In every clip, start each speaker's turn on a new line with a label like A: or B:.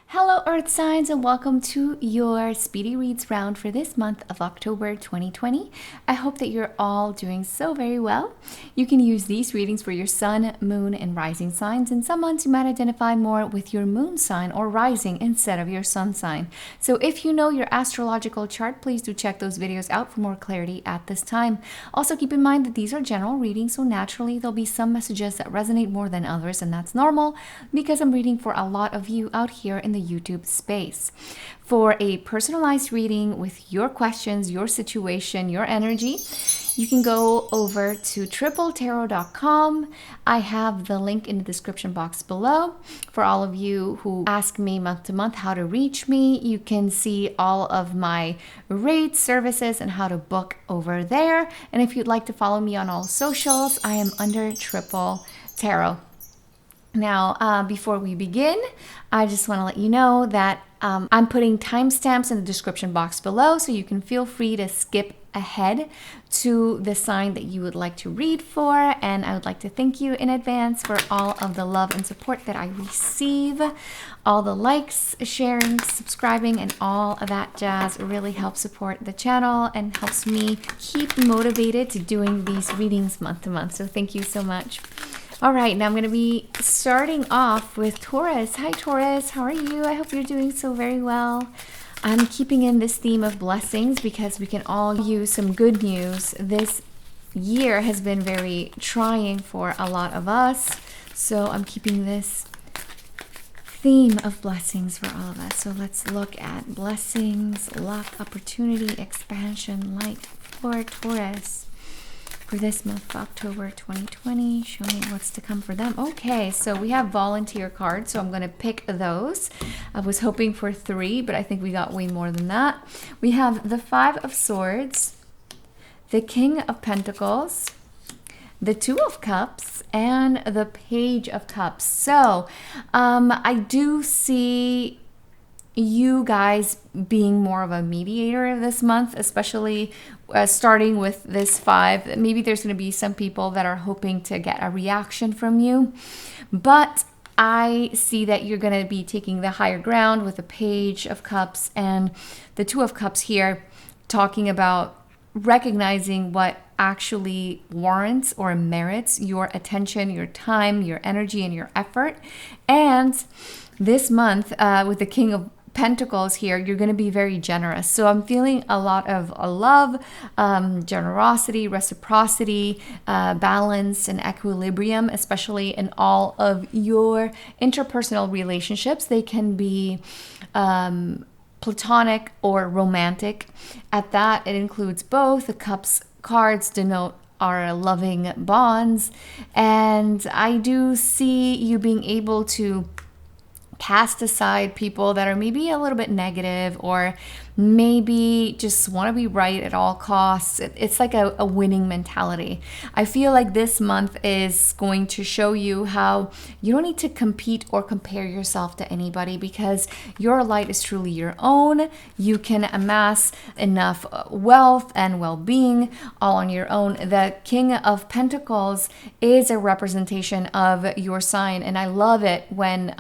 A: Hello Earth signs, and welcome to your Speedy Reads round for this month of October 2020. I hope that you're all doing so very well. You can use these readings for your sun, moon, and rising signs, and some months you might identify more with your moon sign or rising instead of your sun sign. So if you know your astrological chart, please do check those videos out for more clarity at this time. Also keep in mind that these are general readings, so naturally there'll be some messages that resonate more than others, and that's normal because I'm reading for a lot of you out here in the YouTube space. For a personalized reading with your questions, your situation, your energy, you can go over to untitled.chapter. I have the link in the description box below. For all of you who ask me month to month how to reach me, you can see all of my rates, services, and how to book over there. And if you'd like to follow me on all socials, I am under Triple Tarot. Now, before we begin, I just want to let you know that I'm putting timestamps in the description box below, so you can feel free to skip ahead to the sign that you would like to read for. And I would like to thank you in advance for all of the love and support that I receive. All the likes, sharing, subscribing, and all of that jazz really helps support the channel and helps me keep motivated to doing these readings month to month. So thank you so much. All right, now I'm going to be starting off with Taurus. Hi, Taurus. How are you? I hope you're doing so very well. I'm keeping in this theme of blessings because we can all use some good news. This year has been very trying for a lot of us, so I'm keeping this theme of blessings for all of us. So let's look at blessings, luck, opportunity, expansion, light for Taurus for this month of October 2020. Show me what's to come for them. Okay, so we have volunteer cards, so I'm going to pick those. I was hoping for 3, but I think we got way more than that. We have the 5 of Swords, the King of Pentacles, the 2 of Cups, and the Page of Cups. So I do see you guys being more of a mediator this month, especially starting with this 5. Maybe there's going to be some people that are hoping to get a reaction from you, but I see that you're going to be taking the higher ground with the Page of Cups and the 2 of Cups here, talking about recognizing what actually warrants or merits your attention, your time, your energy, and your effort. And this month with the King of Pentacles here, you're going to be very generous. So I'm feeling a lot of love, generosity, reciprocity, balance, and equilibrium, especially in all of your interpersonal relationships. They can be platonic or romantic. At that, it includes both. The Cups cards denote our loving bonds, and I do see you being able to cast aside people that are maybe a little bit negative or maybe just want to be right at all costs. It's like a winning mentality. I feel like this month is going to show you how you don't need to compete or compare yourself to anybody because your light is truly your own. You can amass enough wealth and well-being all on your own. The King of Pentacles is a representation of your sign, and I love it when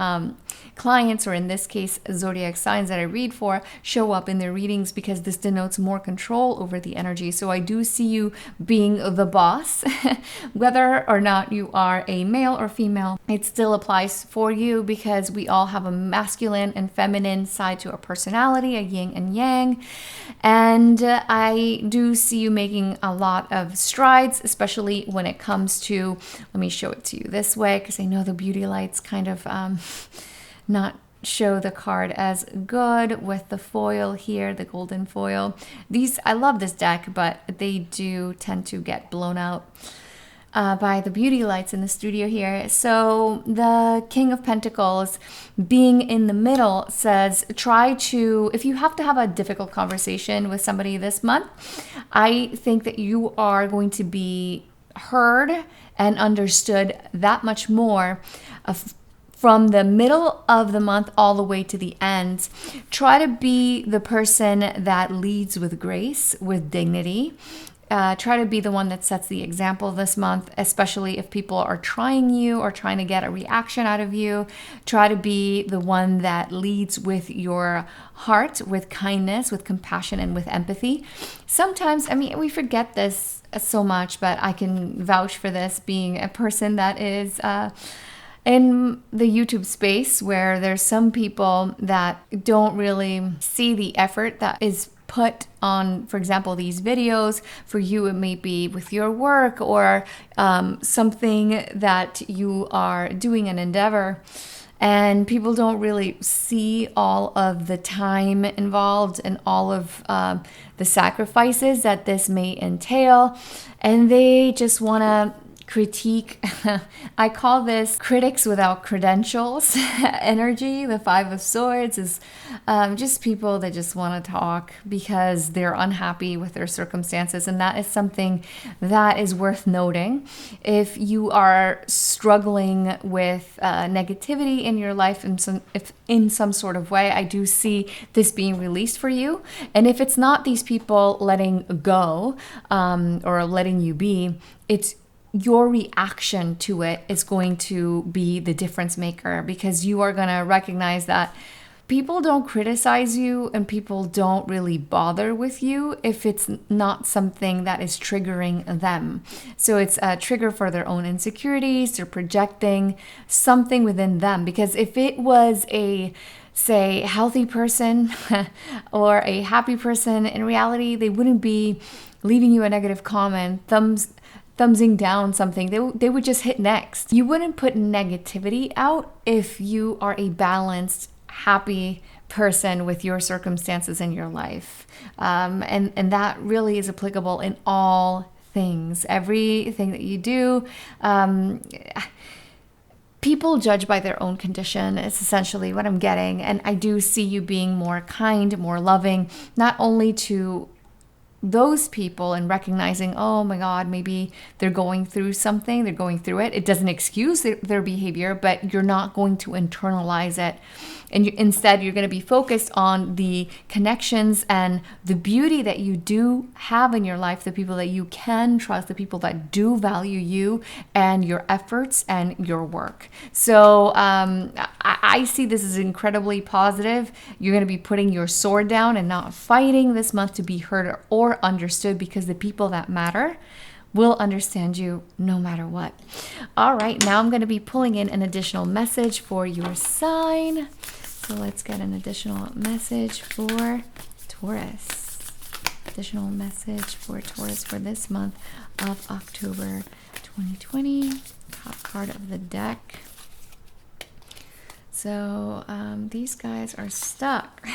A: clients, or in this case zodiac signs that I read for, show up in their readings because this denotes more control over the energy. So I do see you being the boss. Whether or not you are a male or female, it still applies for you because we all have a masculine and feminine side to our personality, a yin and yang. And I do see you making a lot of strides, especially when it comes to, let me show it to you this way because I know the beauty lights kind of not show the card as good with the foil here, the golden foil. These, I love this deck, but they do tend to get blown out by the beauty lights in the studio here. So the King of Pentacles being in the middle says, try to, if you have to have a difficult conversation with somebody this month, I think that you are going to be heard and understood that much more from the middle of the month all the way to the end. Try to be the person that leads with grace, with dignity, Try to be the one that sets the example this month, especially if people are trying you or trying to get a reaction out of you. Try to be the one that leads with your heart, with kindness, with compassion, and with empathy. Sometimes, I mean, we forget this so much, but I can vouch for this being a person that is in the YouTube space, where there's some people that don't really see the effort that is put on, for example, these videos. For you, it may be with your work or something that you are doing an endeavor, and people don't really see all of the time involved and all of the sacrifices that this may entail, and they just want to critique. I call this critics without credentials energy. The Five of Swords is just people that just want to talk because they're unhappy with their circumstances, and that is something that is worth noting. If you are struggling with negativity in your life if in some sort of way, I do see this being released for you. And if it's not these people letting go or letting you be, it's your reaction to it is going to be the difference maker, because you are going to recognize that people don't criticize you and people don't really bother with you if it's not something that is triggering them. So it's a trigger for their own insecurities. They're projecting something within them, because if it was a, say, healthy person or a happy person, in reality, they wouldn't be leaving you a negative comment, thumbsing down something. They would just hit next. You wouldn't put negativity out if you are a balanced, happy person with your circumstances in your life. And that really is applicable in all things. Everything that you do, people judge by their own condition is essentially what I'm getting. And I do see you being more kind, more loving, not only to those people and recognizing, oh my God, maybe they're going through something, they're going through it. It doesn't excuse their behavior, but you're not going to internalize it. And instead, you're going to be focused on the connections and the beauty that you do have in your life, the people that you can trust, the people that do value you and your efforts and your work. So I see this as incredibly positive. You're going to be putting your sword down and not fighting this month to be heard or understood, because the people that matter will understand you no matter what. All right, now I'm going to be pulling in an additional message for your sign. So let's get an additional message for Taurus. Additional message for Taurus for this month of October 2020. Top card of the deck. So these guys are stuck.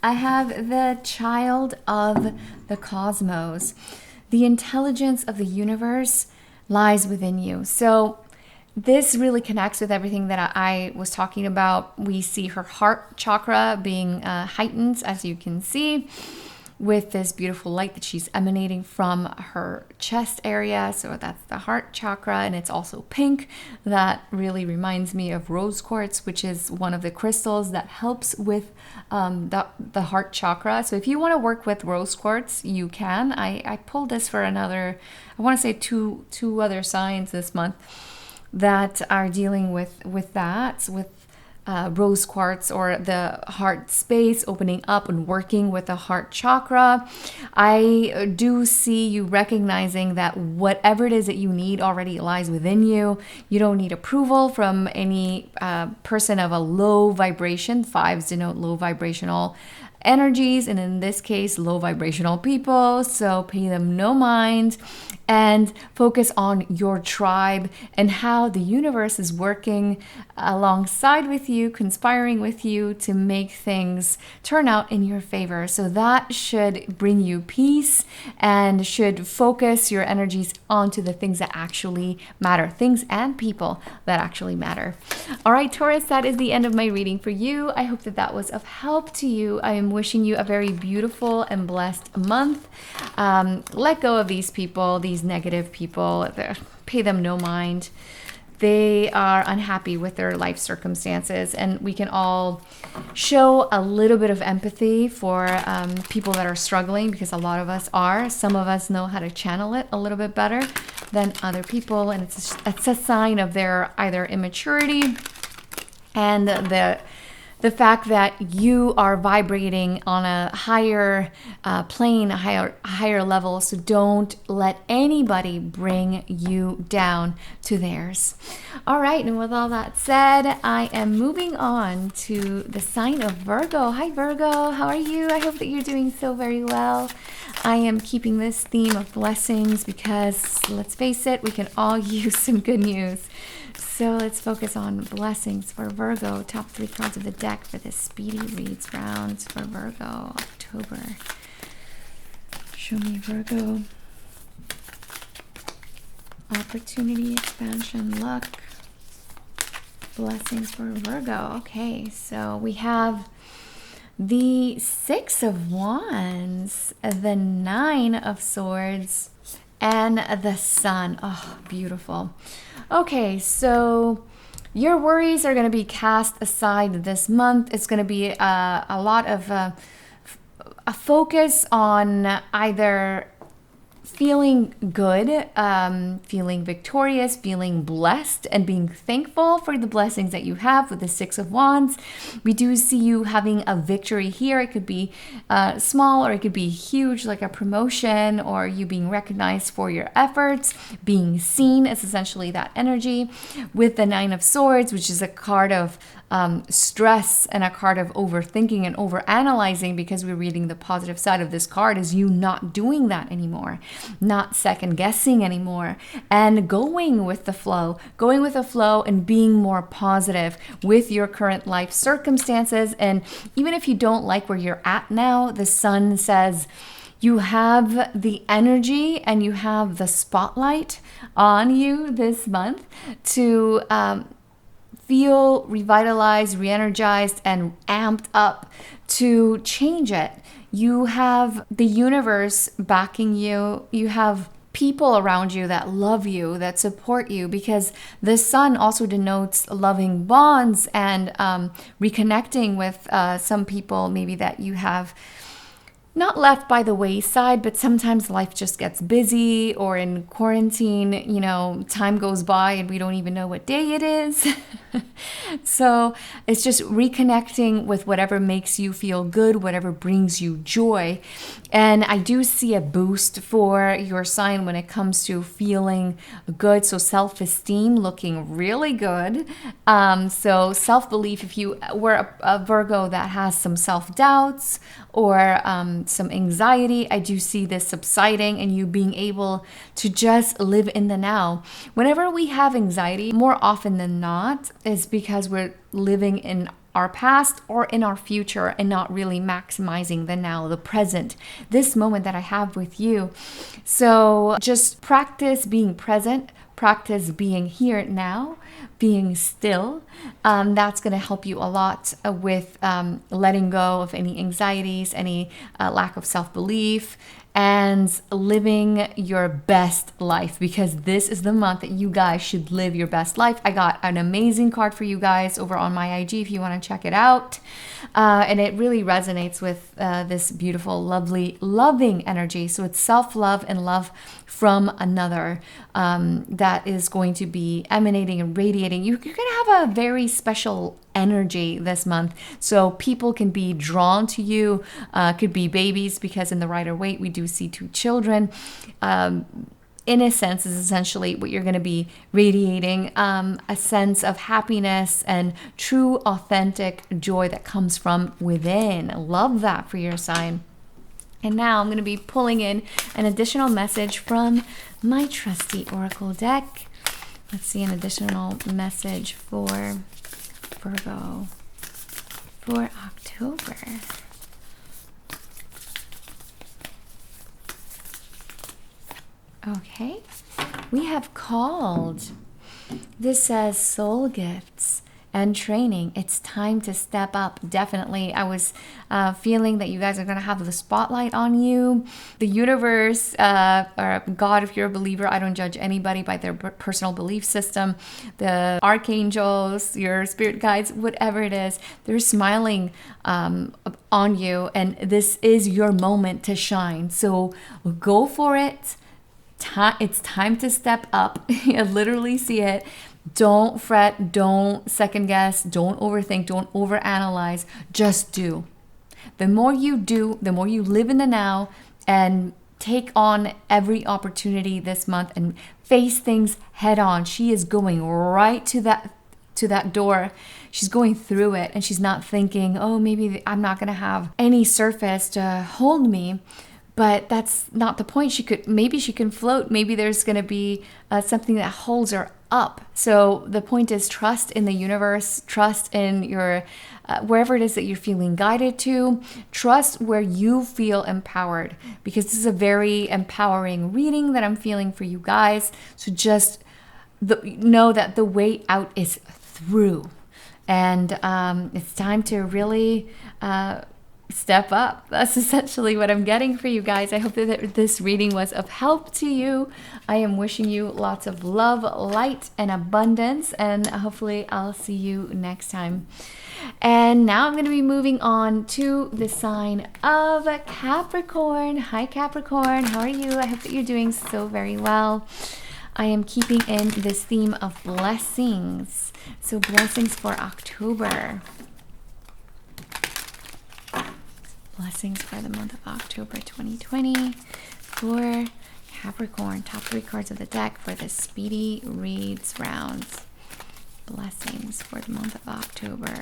A: I have the Child of the Cosmos. The intelligence of the universe lies within you. So this really connects with everything that I was talking about. We see her heart chakra being heightened, as you can see, with this beautiful light that she's emanating from her chest area. So that's the heart chakra, and it's also pink. That really reminds me of rose quartz, which is one of the crystals that helps with the heart chakra. So if you want to work with rose quartz, you can. I pulled this for another, I want to say two other signs this month that are dealing with that, with rose quartz or the heart space opening up and working with the heart chakra. I do see you recognizing that whatever it is that you need already lies within you. You don't need approval from any person of a low vibration. Fives denote low vibrational energies, and in this case, low vibrational people. So pay them no mind and focus on your tribe and how the universe is working alongside with you, conspiring with you to make things turn out in your favor. So that should bring you peace and should focus your energies onto the things that actually matter, things and people that actually matter. All right, Taurus, that is the end of my reading for you. I hope that that was of help to you. I am wishing you a very beautiful and blessed month. Let go of these people, these negative people. Pay them no mind. they are unhappy with their life circumstances. And we can all show a little bit of empathy for people that are struggling, because a lot of us are. Some of us know how to channel it a little bit better than other people. And it's a sign of their either immaturity and the fact that you are vibrating on a higher plane, a higher level. So don't let anybody bring you down to theirs. All right, and with all that said, I am moving on to the sign of Virgo. Hi, Virgo. How are you? I hope that you're doing so very well. I am keeping this theme of blessings because, let's face it, we can all use some good news. So let's focus on blessings for Virgo. Top 3 cards of the deck for this speedy reads round for Virgo, October. Show me Virgo. Opportunity, expansion, luck. Blessings for Virgo. Okay, so we have the 6 of Wands, the 9 of Swords, and the Sun. Oh, beautiful. Okay, so your worries are going to be cast aside this month. It's going to be a lot of a focus on either feeling good, feeling victorious, feeling blessed, and being thankful for the blessings that you have with the 6 of Wands. We do see you having a victory here. It could be small or it could be huge, like a promotion, or you being recognized for your efforts. Being seen is essentially that energy. With the 9 of Swords, which is a card of stress and a card of overthinking and overanalyzing, because we're reading the positive side of this card, is you not doing that anymore, not second guessing anymore, and going with the flow and being more positive with your current life circumstances. And even if you don't like where you're at now, the Sun says you have the energy and you have the spotlight on you this month to feel revitalized, re-energized, and amped up to change it. You have the universe backing you. You have people around you that love you, that support you, because the Sun also denotes loving bonds and reconnecting with some people maybe that you have not left by the wayside, but sometimes life just gets busy, or in quarantine, you know, time goes by and we don't even know what day it is. So it's just reconnecting with whatever makes you feel good, whatever brings you joy. And I do see a boost for your sign when it comes to feeling good. So self-esteem looking really good. So self-belief, if you were a Virgo that has some self-doubts or some anxiety, I do see this subsiding and you being able to just live in the now. Whenever we have anxiety, more often than not, is because we're living in our past or in our future and not really maximizing the now, the present, this moment that I have with you. So just practice being present, practice being here now, being still. That's going to help you a lot with letting go of any anxieties, any lack of self-belief, and living your best life, because this is the month that you guys should live your best life. I got an amazing card for you guys over on my IG if you want to check it out. And it really resonates with this beautiful, lovely, loving energy. So it's self-love and love from another that is going to be emanating and radiating. You're going to have a very special energy this month, so people can be drawn to you. Could be babies, because in the Rider-Waite we do see 2 children. Innocence is essentially what you're going to be radiating, a sense of happiness and true authentic joy that comes from within. Love that for your sign. And now I'm going to be pulling in an additional message from my trusty Oracle deck. Let's see an additional message for Virgo for October. Okay, we have called. This says soul gifts and training. It's time to step up. Definitely. I was feeling that you guys are going to have the spotlight on you. The universe, or God, if you're a believer, I don't judge anybody by their personal belief system. The archangels, your spirit guides, whatever it is, they're smiling on you. And this is your moment to shine. So go for it. It's time to step up. I literally see it. Don't fret, don't second guess, don't overthink, don't overanalyze. Just do. The more you do, the more you live in the now and take on every opportunity this month and face things head on. She is going right to that door. She's going through it, and she's not thinking, oh, maybe I'm not going to have any surface to hold me. But that's not the point. Maybe she can float. Maybe there's going to be something that holds her up. So the point is, trust in the universe, trust in your, wherever it is that you're feeling guided to, trust where you feel empowered, because this is a very empowering reading that I'm feeling for you guys. So just know that the way out is through, and it's time to really step up. That's essentially what I'm getting for you guys. I hope that this reading was of help to you. I am wishing you lots of love, light, and abundance, and hopefully I'll see you next time. And now I'm going to be moving on to the sign of Capricorn. Hi Capricorn, how are you? I hope that you're doing so very well. I am keeping in this theme of blessings. So blessings for October. Blessings for the month of October 2020 for Capricorn. Top 3 cards of the deck for the Speedy Reads rounds. Blessings for the month of October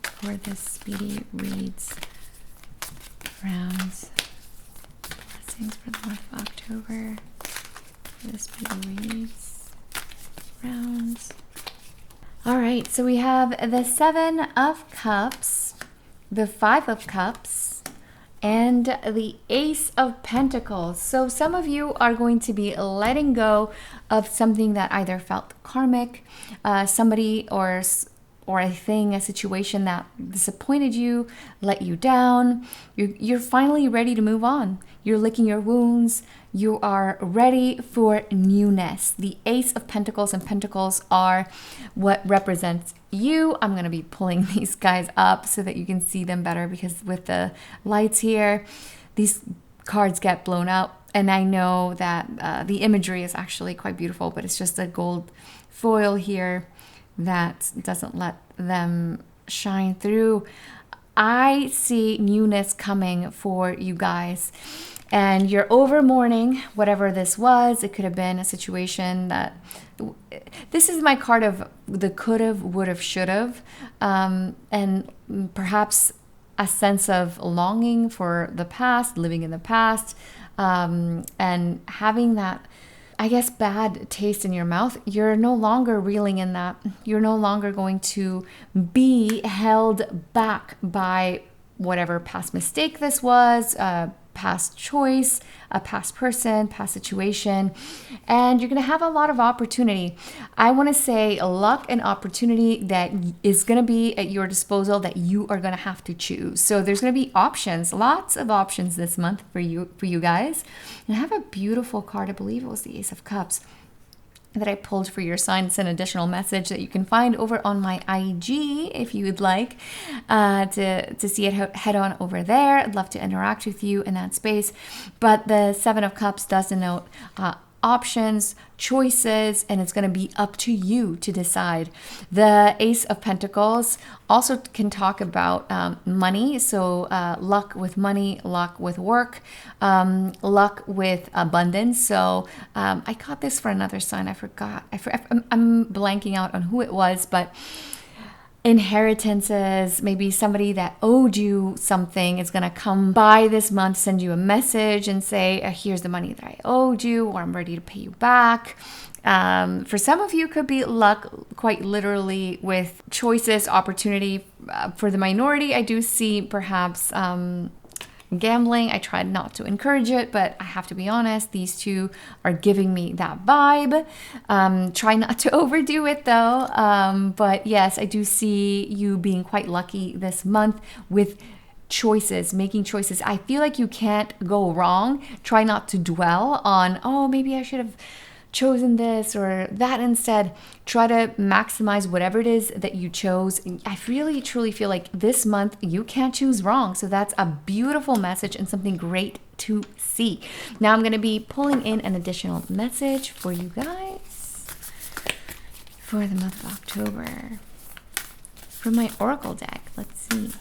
A: for the Speedy Reads rounds. Blessings for the month of October for the Speedy Reads rounds. All right, so we have the 7 of Cups, the 5 of Cups, and the Ace of Pentacles. So some of you are going to be letting go of something that either felt karmic, somebody or a thing, a situation that disappointed you, let you down. You're finally ready to move on. You're licking your wounds. You are ready for newness. The Ace of Pentacles and Pentacles are what represents you. I'm going to be pulling these guys up so that you can see them better, because with the lights here, these cards get blown out. And I know that the imagery is actually quite beautiful, but it's just a gold foil here that doesn't let them shine through. I see newness coming for you guys. And you're over mourning whatever this was. It could have been a situation that... This is my card of the could've, would've, should've. And perhaps a sense of longing for the past, living in the past, and having that, I guess, bad taste in your mouth. You're no longer reeling in that. You're no longer going to be held back by whatever past mistake this was, past choice, a past person, past situation, and you're going to have a lot of opportunity. I want to say luck and opportunity that is going to be at your disposal that you are going to have to choose. So there's going to be options, lots of options this month for you guys. And I have a beautiful card. I believe it was the Ace of Cups that I pulled for your sign. It's an additional message that you can find over on my IG if you would like to see it head on over there. I'd love to interact with you in that space. But the 7 of Cups does denote options, choices, and it's going to be up to you to decide. The Ace of Pentacles also can talk about money. So luck with money, luck with work, luck with abundance. So I got this for another sign. I forgot. I'm blanking out on who it was, but inheritances, maybe somebody that owed you something is going to come by this month, send you a message and say, here's the money that I owed you, or I'm ready to pay you back. For some of you, could be luck quite literally with choices, opportunity. For the minority, I do see perhaps gambling. I tried not to encourage it, but I have to be honest, these two are giving me that vibe. Try not to overdo it though. But yes, I do see you being quite lucky this month with choices, making choices. I feel like you can't go wrong. Try not to dwell on, oh, maybe I should have chosen this or that instead. Try to maximize whatever it is that you chose. I really truly feel like this month you can't choose wrong. So that's a beautiful message and something great to see. Now I'm going to be pulling in an additional message for you guys for the month of October from my oracle deck. Let's see.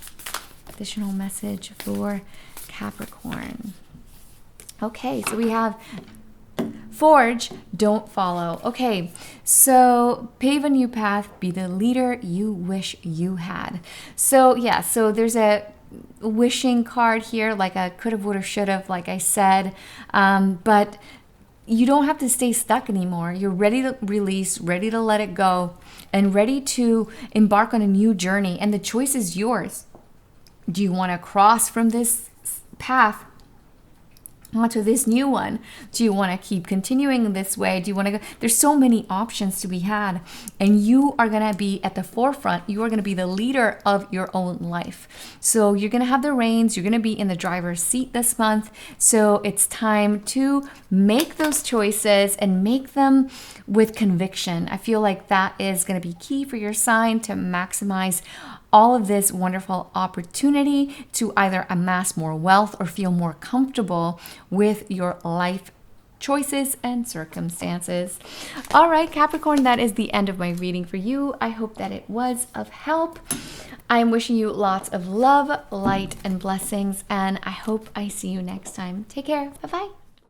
A: Additional message for Capricorn. Okay, so we have forge, don't follow. Okay, so pave a new path, be the leader you wish you had. So yeah, so there's a wishing card here, like a could have, would have, should have, like I said, but you don't have to stay stuck anymore. You're ready to release, ready to let it go, and ready to embark on a new journey, and the choice is yours. Do you want to cross from this path onto this new one? Do you want to keep continuing this way? Do you want to go? There's so many options to be had, and you are going to be at the forefront. You are going to be the leader of your own life. So you're going to have the reins. You're going to be in the driver's seat this month. So it's time to make those choices and make them with conviction. I feel like that is going to be key for your sign to maximize all of this wonderful opportunity to either amass more wealth or feel more comfortable with your life choices and circumstances. All right, Capricorn, that is the end of my reading for you. I hope that it was of help. I am wishing you lots of love, light, and blessings, and I hope I see you next time. Take care. Bye-bye.